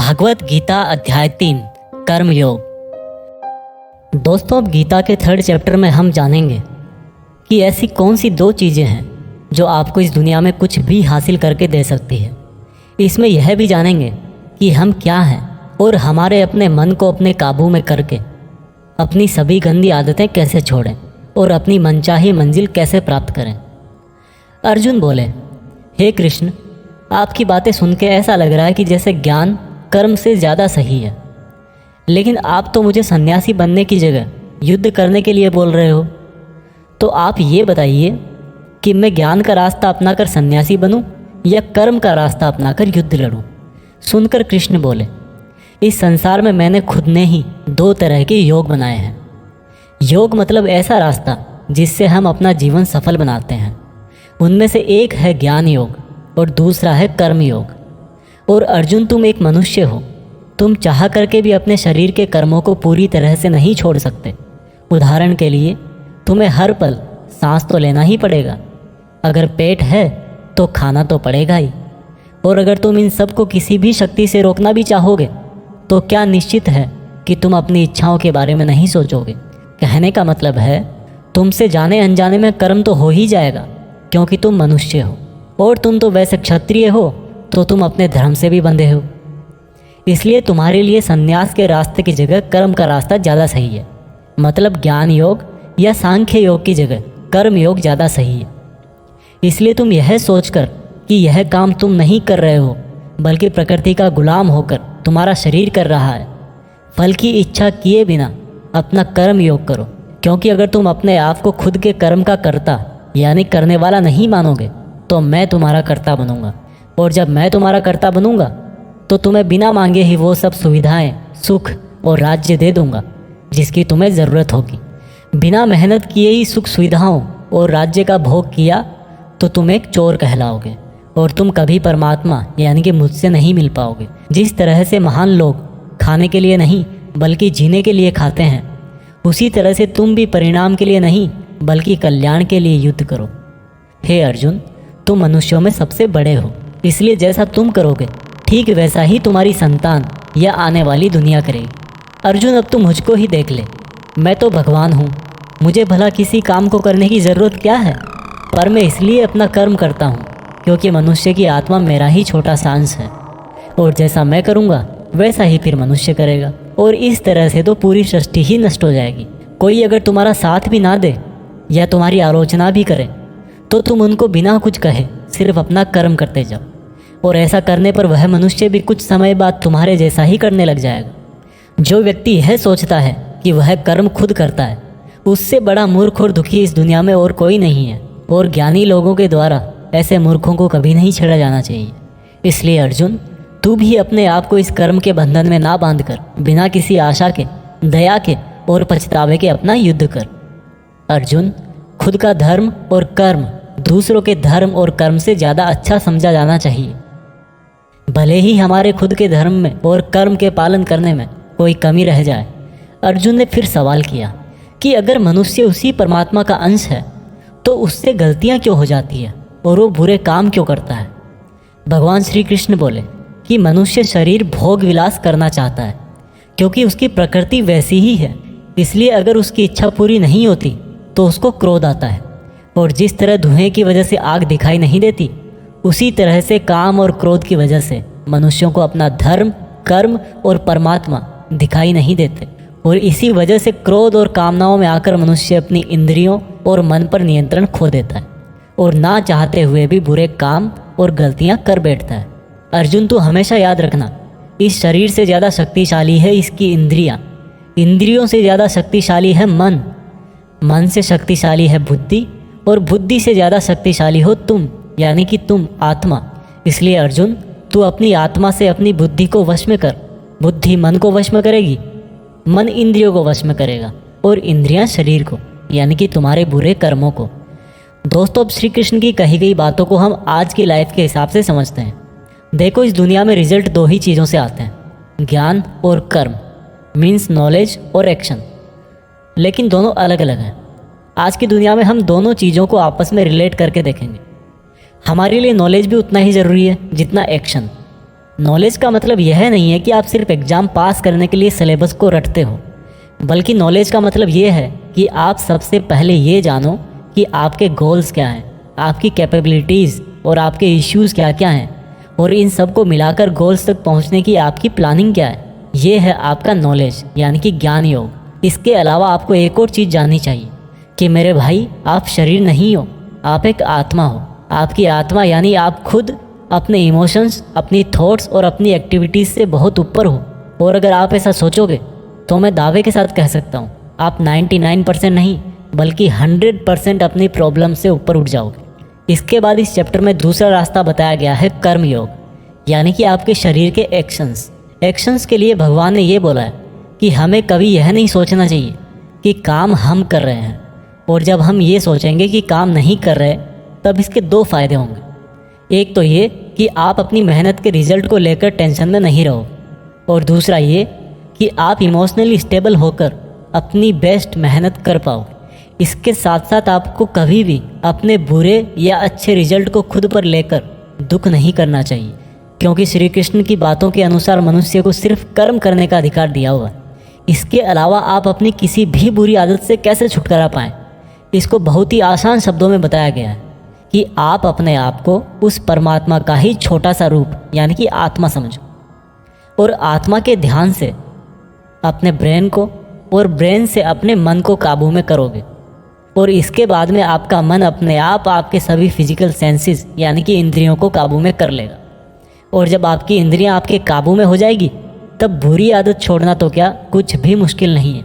भगवत गीता अध्याय 3 कर्मयोग। दोस्तों, अब गीता के 3rd चैप्टर में हम जानेंगे कि ऐसी कौन सी 2 चीज़ें हैं जो आपको इस दुनिया में कुछ भी हासिल करके दे सकती है। इसमें यह भी जानेंगे कि हम क्या हैं और हमारे अपने मन को अपने काबू में करके अपनी सभी गंदी आदतें कैसे छोड़ें और अपनी मनचाही मंजिल कैसे प्राप्त करें। अर्जुन बोले, हे कृष्ण, आपकी बातें सुन के ऐसा लग रहा है कि जैसे ज्ञान कर्म से ज़्यादा सही है, लेकिन आप तो मुझे सन्यासी बनने की जगह युद्ध करने के लिए बोल रहे हो। तो आप ये बताइए कि मैं ज्ञान का रास्ता अपनाकर सन्यासी बनूं या कर्म का रास्ता अपनाकर युद्ध लड़ूं। सुनकर कृष्ण बोले, इस संसार में मैंने खुद ने ही 2 तरह के योग बनाए हैं। योग मतलब ऐसा रास्ता जिससे हम अपना जीवन सफल बनाते हैं। उनमें से एक है ज्ञान योग और दूसरा है कर्म योग। और अर्जुन, तुम एक मनुष्य हो, तुम चाह करके भी अपने शरीर के कर्मों को पूरी तरह से नहीं छोड़ सकते। उदाहरण के लिए, तुम्हें हर पल सांस तो लेना ही पड़ेगा। अगर पेट है तो खाना तो पड़ेगा ही। और अगर तुम इन सब को किसी भी शक्ति से रोकना भी चाहोगे तो क्या निश्चित है कि तुम अपनी इच्छाओं के बारे में नहीं सोचोगे। कहने का मतलब है, तुमसे जाने अनजाने में कर्म तो हो ही जाएगा, क्योंकि तुम मनुष्य हो और तुम तो वैसे क्षत्रिय हो, तो तुम अपने धर्म से भी बंधे हो। इसलिए तुम्हारे लिए संन्यास के रास्ते की जगह कर्म का रास्ता ज़्यादा सही है। मतलब ज्ञान योग या सांख्य योग की जगह कर्म योग ज़्यादा सही है। इसलिए तुम यह सोचकर कि यह काम तुम नहीं कर रहे हो, बल्कि प्रकृति का गुलाम होकर तुम्हारा शरीर कर रहा है, फल की इच्छा किए बिना अपना कर्म योग करो। क्योंकि अगर तुम अपने आप को खुद के कर्म का कर्ता यानी करने वाला नहीं मानोगे तो मैं तुम्हारा कर्ता बनूंगा। और जब मैं तुम्हारा कर्ता बनूंगा तो तुम्हें बिना मांगे ही वो सब सुविधाएं, सुख और राज्य दे दूंगा जिसकी तुम्हें ज़रूरत होगी। बिना मेहनत किए ही सुख सुविधाओं और राज्य का भोग किया तो तुम एक चोर कहलाओगे और तुम कभी परमात्मा यानी कि मुझसे नहीं मिल पाओगे। जिस तरह से महान लोग खाने के लिए नहीं बल्कि जीने के लिए खाते हैं, उसी तरह से तुम भी परिणाम के लिए नहीं बल्कि कल्याण के लिए युद्ध करो। हे अर्जुन, तुम मनुष्यों में सबसे बड़े हो, इसलिए जैसा तुम करोगे ठीक वैसा ही तुम्हारी संतान या आने वाली दुनिया करेगी। अर्जुन, अब तुम मुझको ही देख ले, मैं तो भगवान हूँ, मुझे भला किसी काम को करने की ज़रूरत क्या है। पर मैं इसलिए अपना कर्म करता हूँ क्योंकि मनुष्य की आत्मा मेरा ही छोटा सा अंश है, और जैसा मैं करूँगा वैसा ही फिर मनुष्य करेगा, और इस तरह से तो पूरी सृष्टि ही नष्ट हो जाएगी। कोई अगर तुम्हारा साथ भी ना दे या तुम्हारी आलोचना भी करे तो तुम उनको बिना कुछ कहे सिर्फ अपना कर्म करते जाओ, और ऐसा करने पर वह मनुष्य भी कुछ समय बाद तुम्हारे जैसा ही करने लग जाएगा। जो व्यक्ति यह सोचता है कि वह कर्म खुद करता है, उससे बड़ा मूर्ख और दुखी इस दुनिया में और कोई नहीं है, और ज्ञानी लोगों के द्वारा ऐसे मूर्खों को कभी नहीं छेड़ा जाना चाहिए। इसलिए अर्जुन, तू भी अपने आप को इस कर्म के बंधन में ना बांध कर बिना किसी आशा के, दया के और पछतावे के अपना युद्ध कर। अर्जुन, खुद का धर्म और कर्म दूसरों के धर्म और कर्म से ज़्यादा अच्छा समझा जाना चाहिए। भले ही हमारे खुद के धर्म में और कर्म के पालन करने में कोई कमी रह जाए। अर्जुन ने फिर सवाल किया कि अगर मनुष्य उसी परमात्मा का अंश है तो उससे गलतियां क्यों हो जाती है और वो बुरे काम क्यों करता है। भगवान श्री कृष्ण बोले कि मनुष्य शरीर भोग विलास करना चाहता है क्योंकि उसकी प्रकृति वैसी ही है। इसलिए अगर उसकी इच्छा पूरी नहीं होती तो उसको क्रोध आता है, और जिस तरह धुएं की वजह से आग दिखाई नहीं देती, उसी तरह से काम और क्रोध की वजह से मनुष्यों को अपना धर्म, कर्म और परमात्मा दिखाई नहीं देते, और इसी वजह से क्रोध और कामनाओं में आकर मनुष्य अपनी इंद्रियों और मन पर नियंत्रण खो देता है और ना चाहते हुए भी बुरे काम और गलतियां कर बैठता है। अर्जुन, तू हमेशा याद रखना, इस शरीर से ज़्यादा शक्तिशाली है इसकी इंद्रियां, इंद्रियों से ज़्यादा शक्तिशाली है मन, मन से शक्तिशाली है बुद्धि, और बुद्धि से ज़्यादा शक्तिशाली हो तुम यानी कि तुम आत्मा। इसलिए अर्जुन, तू अपनी आत्मा से अपनी बुद्धि को वश में कर। बुद्धि मन को वश में करेगी, मन इंद्रियों को वश में करेगा, और इंद्रियां शरीर को यानी कि तुम्हारे बुरे कर्मों को। दोस्तों, अब श्री कृष्ण की कही गई बातों को हम आज की लाइफ के हिसाब से समझते हैं। देखो, इस दुनिया में रिजल्ट 2 ही चीज़ों से आते हैं, ज्ञान और कर्म, मीन्स नॉलेज और एक्शन, लेकिन दोनों अलग अलग हैं। आज की दुनिया में हम दोनों चीज़ों को आपस में रिलेट करके देखेंगे। हमारे लिए नॉलेज भी उतना ही ज़रूरी है जितना एक्शन। नॉलेज का मतलब यह नहीं है कि आप सिर्फ एग्ज़ाम पास करने के लिए सिलेबस को रटते हो, बल्कि नॉलेज का मतलब ये है कि आप सबसे पहले ये जानो कि आपके गोल्स क्या हैं, आपकी कैपेबिलिटीज़ और आपके इश्यूज़ क्या क्या हैं, और इन सब को मिलाकर गोल्स तक पहुंचने की आपकी प्लानिंग क्या है। ये है आपका नॉलेज यानी कि ज्ञान योग। इसके अलावा आपको एक और चीज़ जाननी चाहिए कि मेरे भाई, आप शरीर नहीं हो, आप एक आत्मा हो। आपकी आत्मा यानी आप खुद अपने इमोशंस, अपनी थॉट्स और अपनी एक्टिविटीज़ से बहुत ऊपर हो। और अगर आप ऐसा सोचोगे तो मैं दावे के साथ कह सकता हूँ आप 99% नहीं बल्कि 100% अपनी प्रॉब्लम से ऊपर उठ जाओगे। इसके बाद इस चैप्टर में दूसरा रास्ता बताया गया है कर्म योग, यानी कि आपके शरीर के एक्शंस के लिए भगवान ने ये बोला है कि हमें कभी यह नहीं सोचना चाहिए कि काम हम कर रहे हैं, और जब हम ये सोचेंगे कि काम नहीं कर रहे तब इसके दो फायदे होंगे। एक तो ये कि आप अपनी मेहनत के रिजल्ट को लेकर टेंशन में नहीं रहो, और दूसरा ये कि आप इमोशनली स्टेबल होकर अपनी बेस्ट मेहनत कर पाओ। इसके साथ साथ आपको कभी भी अपने बुरे या अच्छे रिजल्ट को खुद पर लेकर दुख नहीं करना चाहिए, क्योंकि श्री कृष्ण की बातों के अनुसार मनुष्य को सिर्फ कर्म करने का अधिकार दिया हुआ है। इसके अलावा आप अपनी किसी भी बुरी आदत से कैसे छुटकारा पाएं, इसको बहुत ही आसान शब्दों में बताया गया है कि आप अपने आप को उस परमात्मा का ही छोटा सा रूप यानी कि आत्मा समझो, और आत्मा के ध्यान से अपने ब्रेन को और ब्रेन से अपने मन को काबू में करोगे, और इसके बाद में आपका मन अपने आप आपके सभी फिजिकल सेंसेस यानी कि इंद्रियों को काबू में कर लेगा। और जब आपकी इंद्रियां आपके काबू में हो जाएगी तब बुरी आदत छोड़ना तो क्या कुछ भी मुश्किल नहीं है।